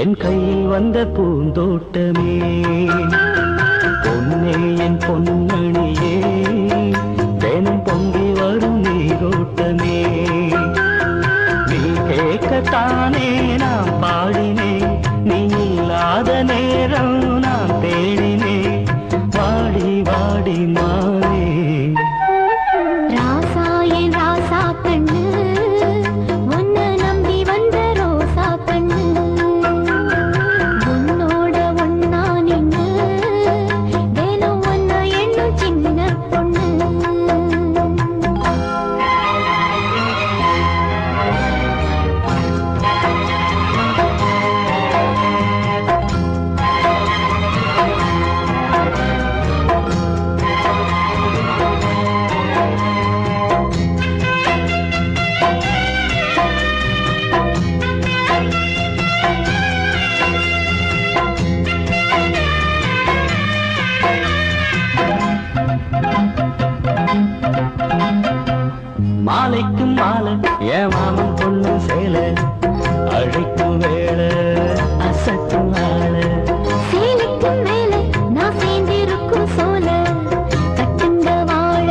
என் கையில் வந்த பூந்தோட்டமே பொன்னே என் பொன்மணியே தினம் பொங்கி வரும் நீரோட்டமே நீ கேட்கத்தானே நான் பாடினேன் நீ இல்லாத நேரம் நான் தேடினேன் வாடி வாடி மாறே ராசா என் ராசா கண்ணு உன்னை நம்பி வந்த ரோசா கண்ணு உன்னோட ஒன்னா நின்னு தினம் ஒன்ன எண்ணும் சின்ன பொண்ணு மாலைக்கும் மாலை என் மாமன் பொண்ணு சேலை அழைக்கும் வேளை அசத்தும் ஆளை சேலைக்கும் மேல நான் சேர்ந்திருக்கும் சோல கட்டுங்க வாழ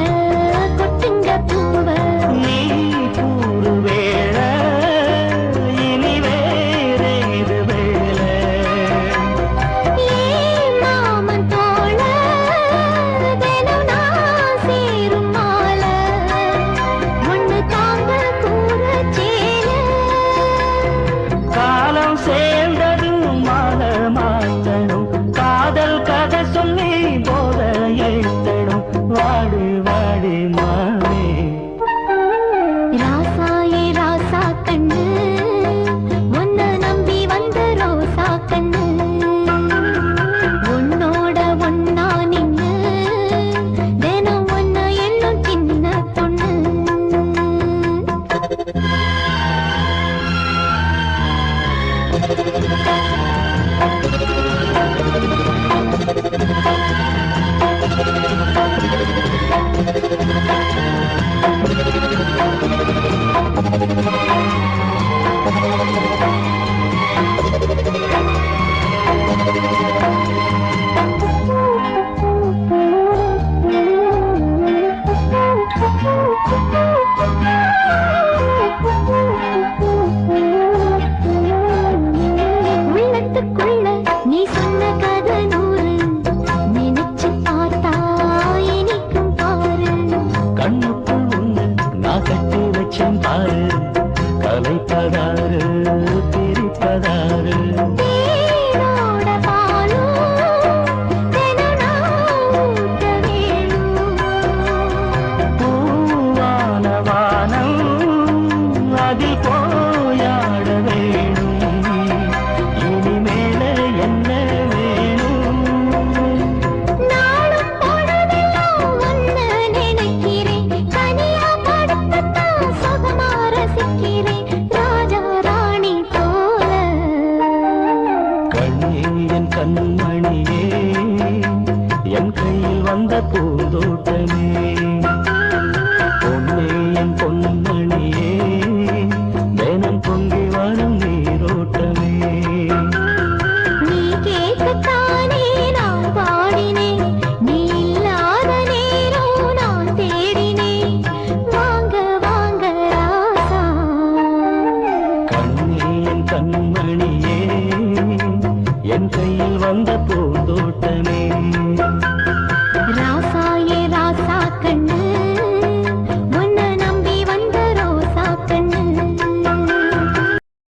கொட்டுங்க பூவ நீ கூறு வேளை இனி வேறே இது வேளை ஏன் மாமன் தோழ தினம் நான் சேரும் மாலை ஒண்ணு தாங்க கூற சேல காலம் சேர்ந்ததும் மாலை மாற்றணும் காதல் கதை சொல்லி போத ஏற்றணும் வாடி வாடி மாவே ராசா ஏ ராசா கண்ணு உன்னை நம்பி வந்த ரோசா கண்ணு உன்னோட ஒன்னா நின்னு தினம் ஒன்ன எண்ணும் சின்ன பொண்ணு உள்ளத்துக்குள்ள நீ சொன்ன கதை நூறு நினைச்சு பார்த்தா இனிக்கும் பாரு கண்ணுக்குள் ஒண்ணு நான் கட்டி வச்சேன் பாரு கலைப்பதாரு பிரிப்பதாரு தேனோட பாலும் தினம் நான் ஊட்ட வேணும் பூவான வானம் அதில் போயாட வேணும் இனிமேல என்ன வேணும் நாளும் பொழுதெல்லாம் ஒன்னு நினைக்கிறேன் தனியா படுத்தத்தான் சுகமா ரசிக்கிறேன் ராஜா ராணி போல கண்ணே என் கண்மணியே என் கையில் வந்த பூந்தோட்டமே பொன்னே என் பொன்மணியே தினம் பொங்கி வரும் நீரோட்டமே நீ கேட்கத்தானே நான் பாடினேன் நீ இல்லாத நேரம் நான் தேடினேன் வாங்க வாங்க ராசா கண்ணே என் கண்மணியே என் கையில் வந்த பூந்தோட்டமே